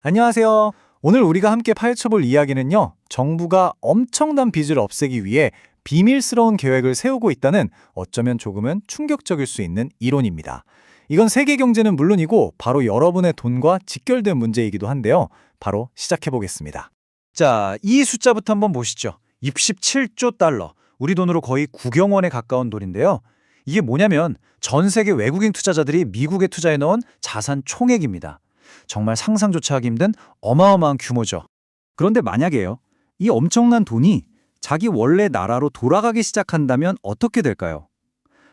안녕하세요. 오늘 우리가 함께 파헤쳐볼 이야기는요, 정부가 엄청난 빚을 없애기 위해 비밀스러운 계획을 세우고 있다는 어쩌면 조금은 충격적일 수 있는 이론입니다. 이건 세계 경제는 물론이고 바로 여러분의 돈과 직결된 문제이기도 한데요. 바로 시작해보겠습니다. 자, 이 숫자부터 한번 보시죠. 67조 달러. 우리 돈으로 거의 국영원에 가까운 돈인데요. 이게 뭐냐면 전 세계 외국인 투자자들이 미국에 투자해 넣은 자산 총액입니다. 정말 상상조차 하기 힘든 어마어마한 규모죠. 그런데 만약에요, 이 엄청난 돈이 자기 원래 나라로 돌아가기 시작한다면 어떻게 될까요?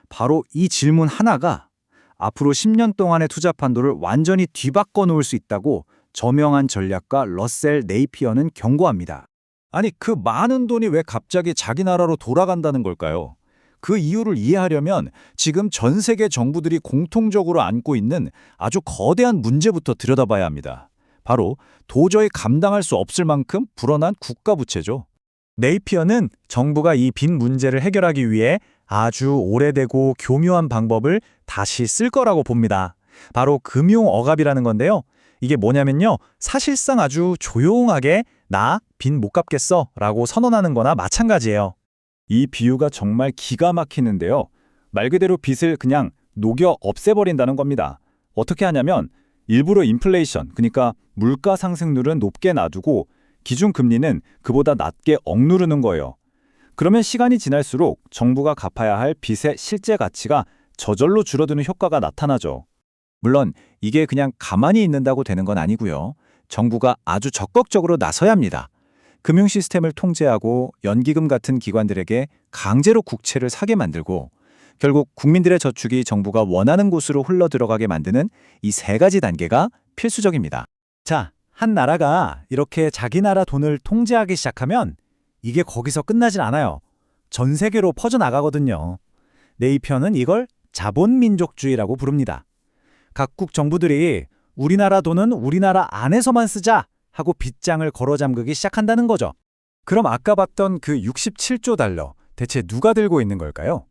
바로 이 질문 하나가 앞으로 10년 동안의 투자 판도를 완전히 뒤바꿔 놓을 수 있다고 저명한 전략가 러셀 네이피어는 경고합니다. 아니, 그 많은 돈이 왜 갑자기 자기 나라로 돌아간다는 걸까요? 그 이유를 이해하려면 지금 전 세계 정부들이 공통적으로 안고 있는 아주 거대한 문제부터 들여다봐야 합니다. 바로 도저히 감당할 수 없을 만큼 불어난 국가 부채죠. 네이피어는 정부가 이 빚 문제를 해결하기 위해 아주 오래되고 교묘한 방법을 다시 쓸 거라고 봅니다. 바로 금융 억압이라는 건데요. 이게 뭐냐면요, 사실상 아주 조용하게 나 빚 못 갚겠어 라고 선언하는 거나 마찬가지예요. 이 비유가 정말 기가 막히는데요. 말 그대로 빚을 그냥 녹여 없애버린다는 겁니다. 어떻게 하냐면 일부러 인플레이션, 그러니까 물가 상승률은 높게 놔두고 기준금리는 그보다 낮게 억누르는 거예요. 그러면 시간이 지날수록 정부가 갚아야 할 빚의 실제 가치가 저절로 줄어드는 효과가 나타나죠. 물론 이게 그냥 가만히 있는다고 되는 건 아니고요. 정부가 아주 적극적으로 나서야 합니다. 금융 시스템을 통제하고 연기금 같은 기관들에게 강제로 국채를 사게 만들고 결국 국민들의 저축이 정부가 원하는 곳으로 흘러들어가게 만드는 이 세 가지 단계가 필수적입니다. 자, 한 나라가 이렇게 자기 나라 돈을 통제하기 시작하면 이게 거기서 끝나진 않아요. 전 세계로 퍼져나가거든요. 네이피어는 이걸 자본민족주의라고 부릅니다. 각국 정부들이 우리나라 돈은 우리나라 안에서만 쓰자 하고 빚장을 걸어 잠그기 시작한다는 거죠. 그럼 아까 봤던 그 67조 달러, 대체 누가 들고 있는 걸까요?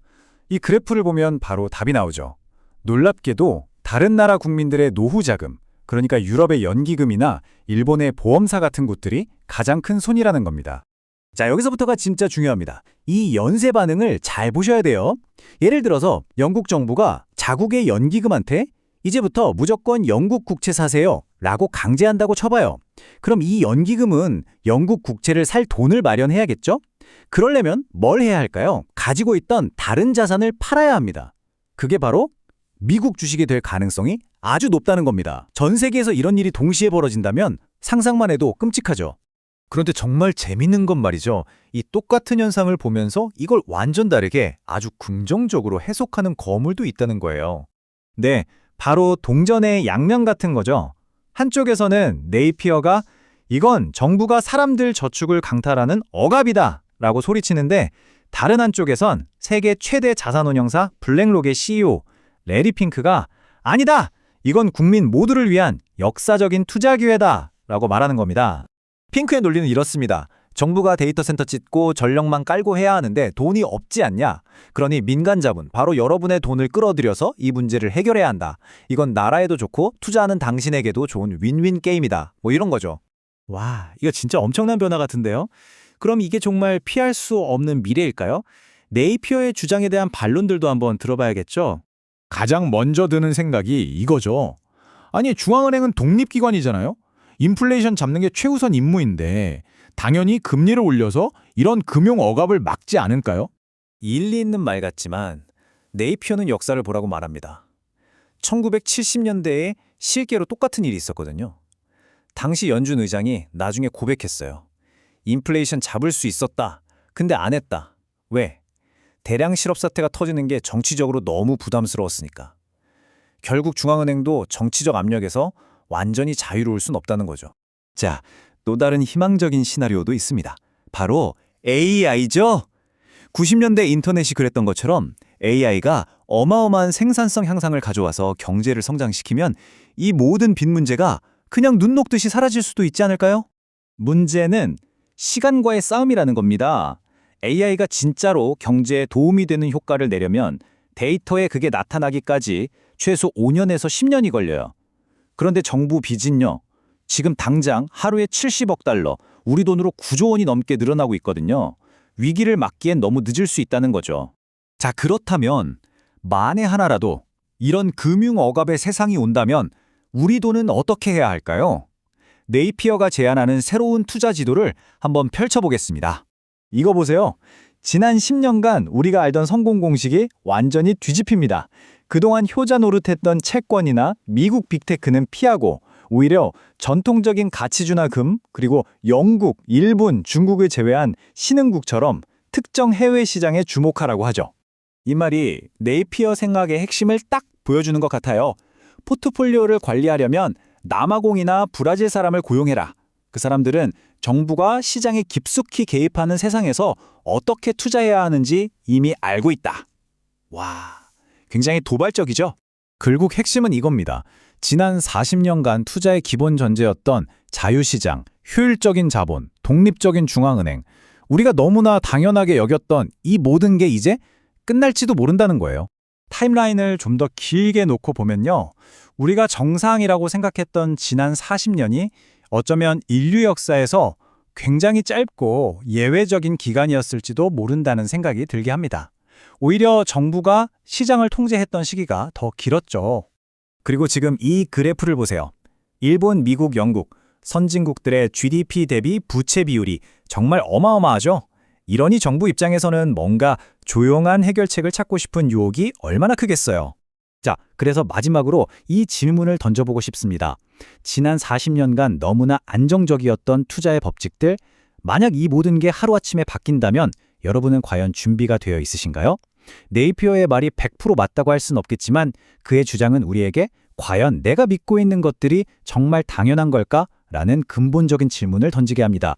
이 그래프를 보면 바로 답이 나오죠. 놀랍게도 다른 나라 국민들의 노후 자금, 그러니까 유럽의 연기금이나 일본의 보험사 같은 곳들이 가장 큰 손이라는 겁니다. 자, 여기서부터가 진짜 중요합니다. 이 연쇄 반응을 잘 보셔야 돼요. 예를 들어서 영국 정부가 자국의 연기금한테 이제부터 무조건 영국 국채 사세요 라고 강제한다고 쳐봐요. 그럼 이 연기금은 영국 국채를 살 돈을 마련해야겠죠? 그러려면 뭘 해야 할까요? 가지고 있던 다른 자산을 팔아야 합니다. 그게 바로 미국 주식이 될 가능성이 아주 높다는 겁니다. 전 세계에서 이런 일이 동시에 벌어진다면 상상만 해도 끔찍하죠. 그런데 정말 재밌는 건 말이죠. 이 똑같은 현상을 보면서 이걸 완전 다르게 아주 긍정적으로 해석하는 거물도 있다는 거예요. 네, 바로 동전의 양면 같은 거죠. 한쪽에서는 네이피어가 이건 정부가 사람들 저축을 강탈하는 억압이다 라고 소리치는데, 다른 한쪽에선 세계 최대 자산운용사 블랙록의 CEO 레리 핑크가 아니다! 이건 국민 모두를 위한 역사적인 투자 기회다 라고 말하는 겁니다. 핑크의 논리는 이렇습니다. 정부가 데이터 센터 짓고 전력망 깔고 해야 하는데 돈이 없지 않냐? 그러니 민간 자본, 바로 여러분의 돈을 끌어들여서 이 문제를 해결해야 한다. 이건 나라에도 좋고 투자하는 당신에게도 좋은 윈윈 게임이다. 뭐 이런 거죠. 와, 이거 진짜 엄청난 변화 같은데요? 그럼 이게 정말 피할 수 없는 미래일까요? 네이피어의 주장에 대한 반론들도 한번 들어봐야겠죠? 가장 먼저 드는 생각이 이거죠. 아니, 중앙은행은 독립기관이잖아요? 인플레이션 잡는 게 최우선 임무인데 당연히 금리를 올려서 이런 금융 억압을 막지 않을까요? 일리 있는 말 같지만 네이피어는 역사를 보라고 말합니다. 1970년대에 실제로 똑같은 일이 있었거든요. 당시 연준 의장이 나중에 고백했어요. 인플레이션 잡을 수 있었다. 근데 안 했다. 왜? 대량 실업 사태가 터지는 게 정치적으로 너무 부담스러웠으니까. 결국 중앙은행도 정치적 압력에서 완전히 자유로울 순 없다는 거죠. 자, 또 다른 희망적인 시나리오도 있습니다. 바로 AI죠. 90년대 인터넷이 그랬던 것처럼 AI가 어마어마한 생산성 향상을 가져와서 경제를 성장시키면 이 모든 빚 문제가 그냥 눈 녹듯이 사라질 수도 있지 않을까요? 문제는 시간과의 싸움이라는 겁니다. AI가 진짜로 경제에 도움이 되는 효과를 내려면 데이터에 그게 나타나기까지 최소 5년에서 10년이 걸려요. 그런데 정부 빚은요, 지금 당장 하루에 70억 달러, 우리 돈으로 9조 원이 넘게 늘어나고 있거든요. 위기를 막기엔 너무 늦을 수 있다는 거죠. 자, 그렇다면 만에 하나라도 이런 금융 억압의 세상이 온다면 우리 돈은 어떻게 해야 할까요? 네이피어가 제안하는 새로운 투자 지도를 한번 펼쳐보겠습니다. 이거 보세요. 지난 10년간 우리가 알던 성공 공식이 완전히 뒤집힙니다. 그동안 효자 노릇했던 채권이나 미국 빅테크는 피하고 오히려 전통적인 가치주나 금, 그리고 영국, 일본, 중국을 제외한 신흥국처럼 특정 해외 시장에 주목하라고 하죠. 이 말이 네이피어 생각의 핵심을 딱 보여주는 것 같아요. 포트폴리오를 관리하려면 남아공이나 브라질 사람을 고용해라. 그 사람들은 정부가 시장에 깊숙이 개입하는 세상에서 어떻게 투자해야 하는지 이미 알고 있다. 와, 굉장히 도발적이죠? 결국 핵심은 이겁니다. 지난 40년간 투자의 기본 전제였던 자유시장, 효율적인 자본, 독립적인 중앙은행, 우리가 너무나 당연하게 여겼던 이 모든 게 이제 끝날지도 모른다는 거예요. 타임라인을 좀 더 길게 놓고 보면요. 우리가 정상이라고 생각했던 지난 40년이 어쩌면 인류 역사에서 굉장히 짧고 예외적인 기간이었을지도 모른다는 생각이 들게 합니다. 오히려 정부가 시장을 통제했던 시기가 더 길었죠. 그리고 지금 이 그래프를 보세요. 일본, 미국, 영국, 선진국들의 GDP 대비 부채 비율이 정말 어마어마하죠? 이러니 정부 입장에서는 뭔가 조용한 해결책을 찾고 싶은 유혹이 얼마나 크겠어요. 자, 그래서 마지막으로 이 질문을 던져보고 싶습니다. 지난 40년간 너무나 안정적이었던 투자의 법칙들, 만약 이 모든 게 하루아침에 바뀐다면 여러분은 과연 준비가 되어 있으신가요? 네이피어의 말이 100% 맞다고 할 수는 없겠지만 그의 주장은 우리에게 과연 내가 믿고 있는 것들이 정말 당연한 걸까? 라는 근본적인 질문을 던지게 합니다.